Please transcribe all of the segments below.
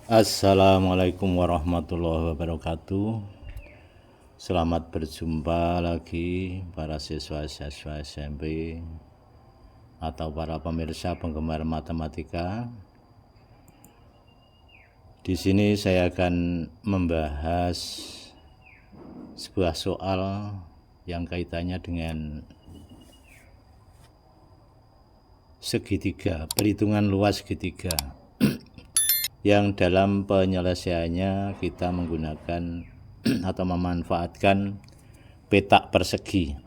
Assalamualaikum warahmatullahi wabarakatuh. Selamat berjumpa lagi para siswa-siswa SMP atau para pemirsa penggemar matematika. Di sini saya akan membahas sebuah soal yang kaitannya dengan segitiga, perhitungan luas segitiga. Yang dalam penyelesaiannya kita menggunakan atau memanfaatkan petak persegi.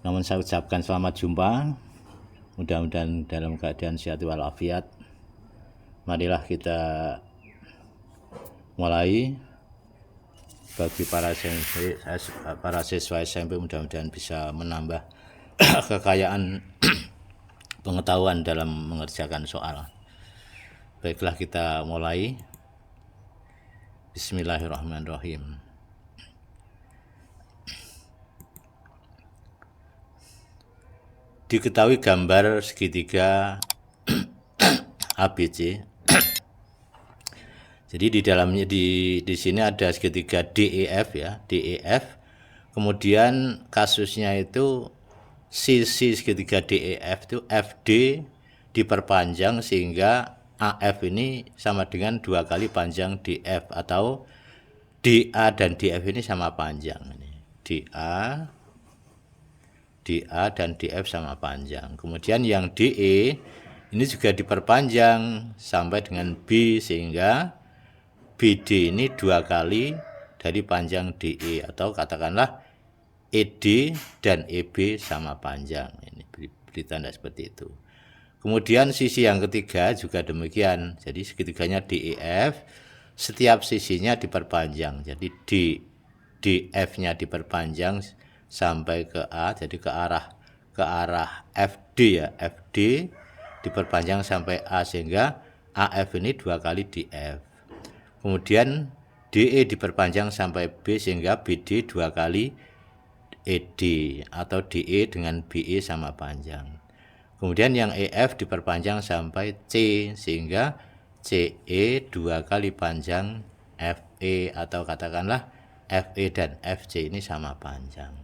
Namun saya ucapkan selamat jumpa, mudah-mudahan dalam keadaan sehat walafiat. Marilah kita mulai. Bagi para siswa SMP mudah-mudahan bisa menambah kekayaan pengetahuan dalam mengerjakan soal. Baiklah, kita mulai. Bismillahirrahmanirrahim. Diketahui gambar segitiga ABC. Jadi di dalamnya di sini ada segitiga DEF ya, DEF. Kemudian kasusnya itu sisi segitiga DEF itu FD diperpanjang sehingga AF ini sama dengan 2 kali panjang DF, atau DA dan DF ini sama panjang. DA dan DF sama panjang. Kemudian yang DE ini juga diperpanjang sampai dengan B sehingga BD ini 2 kali dari panjang DE, atau katakanlah ED dan EB sama panjang. Ini beri tanda seperti itu. Kemudian sisi yang ketiga juga demikian. Jadi segitiganya DEF, setiap sisinya diperpanjang. Jadi DF-nya diperpanjang sampai ke A, jadi ke arah FD ya. FD diperpanjang sampai A sehingga AF ini 2 kali DF. Kemudian DE diperpanjang sampai B sehingga BD 2 kali ED, atau DE dengan BE sama panjang. Kemudian yang EF diperpanjang sampai C sehingga CE 2 kali panjang FE, atau katakanlah FE dan FC ini sama panjang.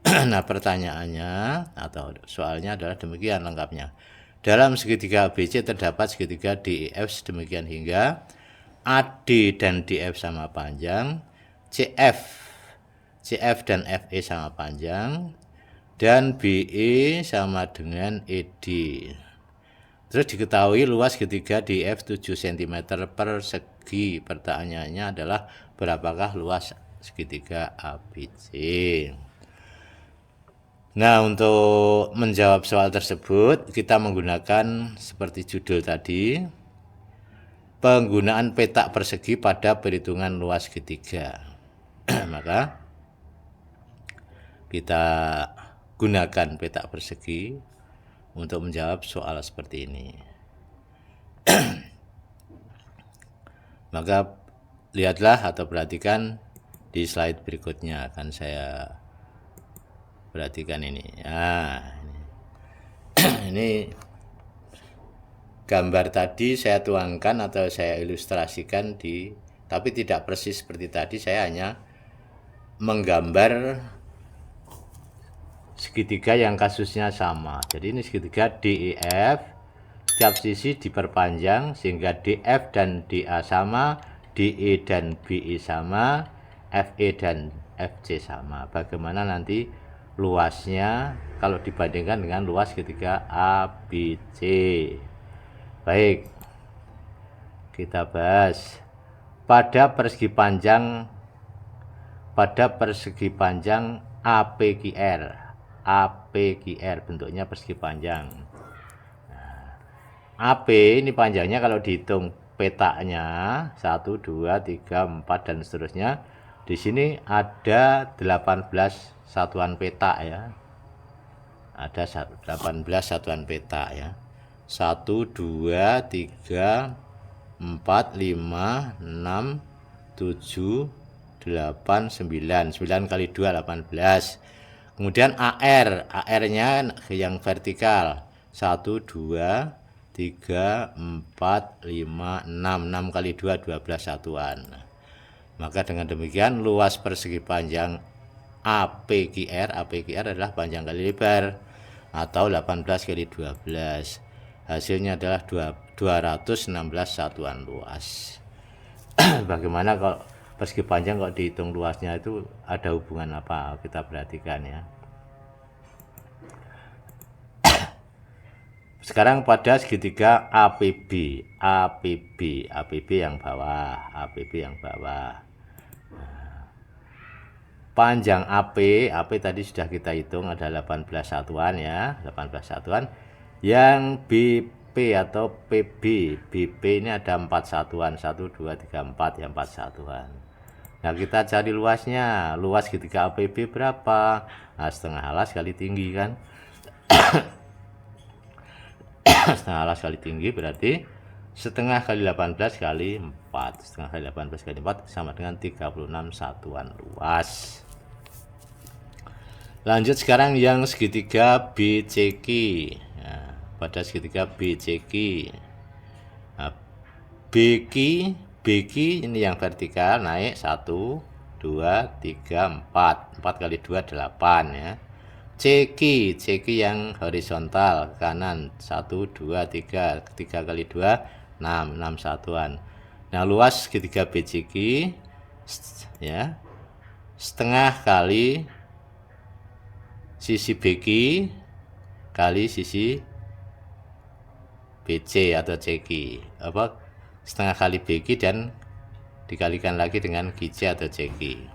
Nah, pertanyaannya atau soalnya adalah demikian lengkapnya. Dalam segitiga ABC terdapat segitiga DEF sedemikian hingga AD dan DF sama panjang, CF dan FE sama panjang, dan BE sama dengan ED. Terus diketahui luas segitiga DF 7 cm persegi. Pertanyaannya adalah berapakah luas segitiga ABC. Nah, untuk menjawab soal tersebut kita menggunakan seperti judul tadi, penggunaan petak persegi pada perhitungan luas segitiga. Maka kita gunakan petak persegi untuk menjawab soal seperti ini. Maka lihatlah atau perhatikan di slide berikutnya, akan saya perhatikan ini. Nah, ini gambar tadi saya tuangkan atau saya ilustrasikan tapi tidak persis seperti tadi. Saya hanya menggambar segitiga yang kasusnya sama. Jadi ini segitiga DEF, setiap sisi diperpanjang sehingga DF dan DA sama, DE dan BE sama, FE dan FC sama. Bagaimana nanti luasnya kalau dibandingkan dengan luas segitiga ABC? Baik, kita bahas. Pada persegi panjang APQR bentuknya persegi panjang. AP ini panjangnya kalau dihitung petaknya 1, 2, 3, 4 dan seterusnya. Di sini ada 18 satuan petak ya. Ada 18 satuan petak ya. 1, 2, 3, 4, 5, 6, 7, 8, 9. 9 kali 2 18. Kemudian AR-nya yang vertikal 1, 2, 3, 4, 5, 6 kali 2, 12 satuan. Maka dengan demikian luas persegi panjang APQR adalah panjang kali lebar, atau 18 kali 12. Hasilnya adalah 216 satuan luas. Bagaimana kalau persegi panjang kalau dihitung luasnya itu ada hubungan apa? Kita perhatikan ya. Sekarang pada segitiga APB yang bawah, panjang AP tadi sudah kita hitung ada 18 satuan ya, 18 satuan. Yang BP atau BP ini ada 4 satuan, 1, 2, 3, 4 ya, 4 satuan. Nah kita cari luasnya, luas segitiga APB berapa? Nah, setengah alas kali tinggi kan. Setengah alas kali tinggi berarti setengah kali 18 kali 4. Setengah kali 18 kali 4 sama dengan 36 satuan luas. Lanjut sekarang yang segitiga BCQ. Nah, pada segitiga BCQ, nah, BQ ini yang vertikal naik 1, 2, 3, 4 kali 2 8 ya. CQ yang horizontal kanan 1, 2, 3 kali 2 6 satuan. Nah luas segitiga BCQ ya, setengah kali sisi BQ kali sisi BC atau CQ, apa setengah kali BQ dan dikalikan lagi dengan QC atau CQ,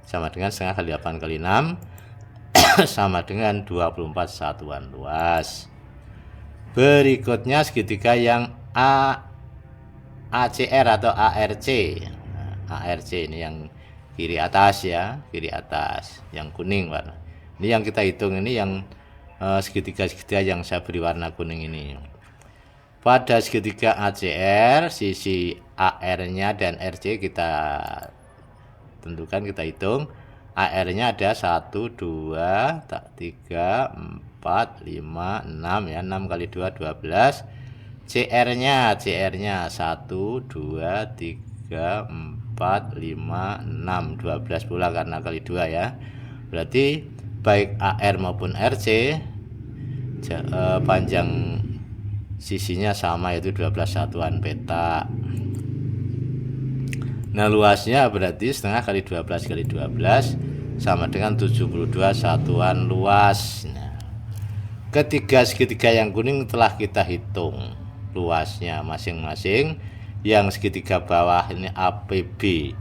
sama dengan setengah kali 8 kali 6 sama dengan 24 satuan luas. Berikutnya segitiga yang ACR atau ARC. Nah, ARC ini yang kiri atas ya, kiri atas yang kuning warna. Ini yang kita hitung, ini yang segitiga-segitiga yang saya beri warna kuning ini. Pada segitiga ACR, sisi AR-nya dan RC kita tentukan, kita hitung. AR-nya ada 1, 2, 3, 4, 5, 6 ya, 6 kali 2 12. CR-nya 1, 2, 3, 4, 5, 6 12 pula karena kali 2 ya. Berarti baik AR maupun RC panjang sisinya sama, yaitu 12 satuan peta. Nah luasnya berarti setengah kali 12 kali 12 sama dengan 72 satuan luas. Nah, ketiga segitiga yang kuning telah kita hitung luasnya masing-masing. Yang segitiga bawah ini APB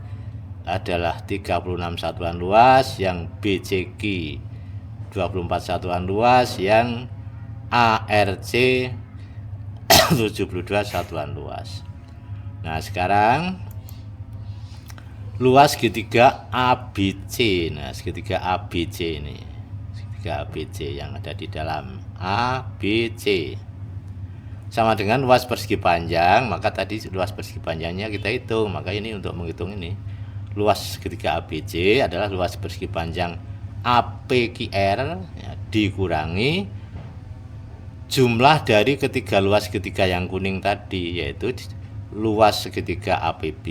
adalah 36 satuan luas, yang BCQ 24 satuan luas, yang ARC 72 satuan luas. Nah sekarang luas segitiga ABC. Nah segitiga ABC ini, segitiga ABC yang ada di dalam ABC sama dengan luas persegi panjang. Maka tadi luas persegi panjangnya kita hitung, maka ini untuk menghitung ini luas segitiga ABC adalah luas persegi panjang APQR ya, dikurangi jumlah dari ketiga luas segitiga yang kuning tadi, yaitu luas segitiga APB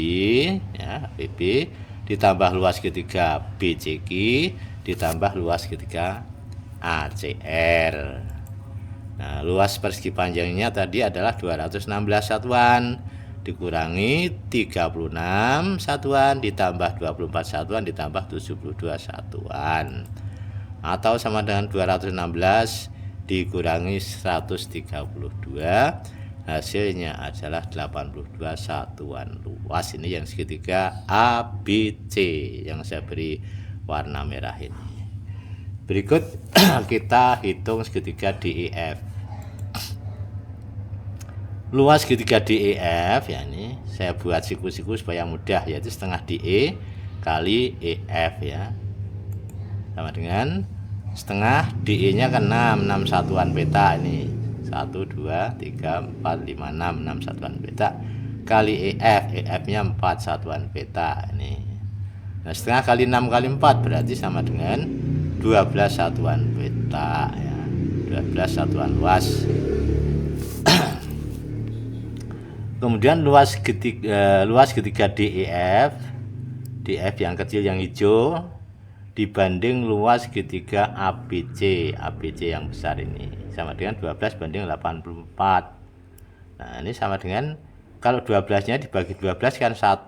ya, APB ditambah luas segitiga BCQ ditambah luas segitiga ACR. Nah, luas persegi panjangnya tadi adalah 216 satuan dikurangi 36 satuan ditambah 24 satuan ditambah 72 satuan, atau sama dengan 216 dikurangi 132, hasilnya adalah 82 satuan luas. Ini yang segitiga ABC yang saya beri warna merah ini. Berikut kita hitung segitiga DEF. Luas segitiga DEF ya, ini saya buat siku-siku supaya mudah, yaitu setengah DE kali EF ya, sama dengan setengah DE nya kan 6 satuan peta ini, 1, 2, 3, 4, 5, 6 satuan peta kali EF nya 4 satuan peta ini. Nah setengah kali 6 kali 4 berarti sama dengan 12 satuan peta ya, 12 satuan luas. Kemudian luas segitiga DEF yang kecil yang hijau dibanding luas segitiga ABC yang besar ini sama dengan 12 banding 84. Nah, ini sama dengan kalau 12-nya dibagi 12 kan 1.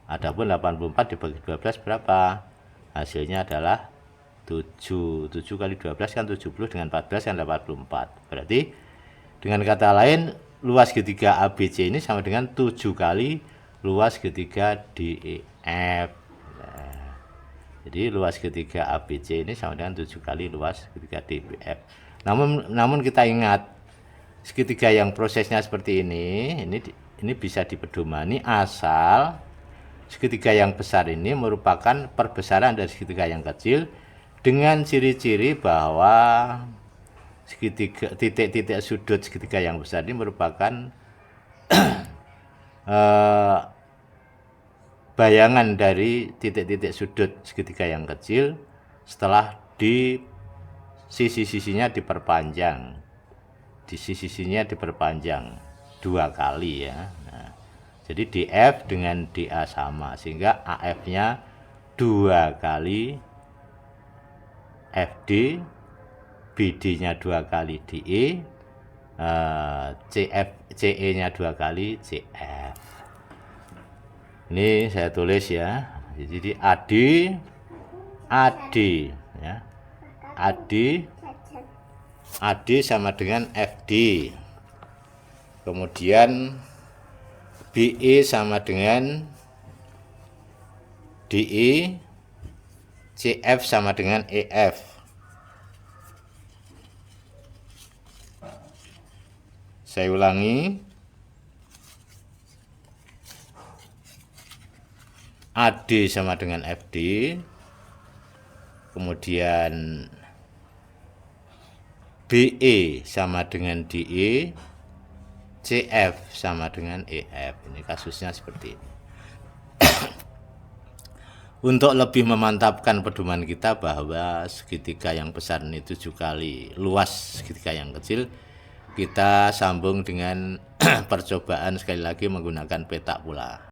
Adapun 84 dibagi 12 berapa? Hasilnya adalah 7. 7 kali 12 kan 70, dengan 14 kan 84. Berarti dengan kata lain luas segitiga ABC ini sama dengan 7 kali luas segitiga DEF. Nah, jadi luas segitiga ABC ini sama dengan 7 kali luas segitiga DEF. Namun kita ingat, segitiga yang prosesnya seperti ini bisa dipedomani asal segitiga yang besar ini merupakan perbesaran dari segitiga yang kecil dengan ciri-ciri bahwa titik-titik sudut segitiga yang besar ini merupakan bayangan dari titik-titik sudut segitiga yang kecil setelah di sisi-sisinya diperpanjang. Di sisi-sisinya diperpanjang 2 kali ya. Nah, jadi DF dengan DA sama, sehingga AF-nya 2 kali FD, BD-nya 2 kali DE, CE-nya 2 kali CF. Ini saya tulis ya. Jadi AD ya. AD sama dengan FD. Kemudian BE sama dengan DE, CF sama dengan EF. Saya ulangi. AD sama dengan FD. Kemudian BE sama dengan DE, CF sama dengan EF. Ini kasusnya seperti ini. Untuk lebih memantapkan pedoman kita bahwa segitiga yang besar ini 7 kali luas segitiga yang kecil, kita sambung dengan percobaan sekali lagi menggunakan petak pula.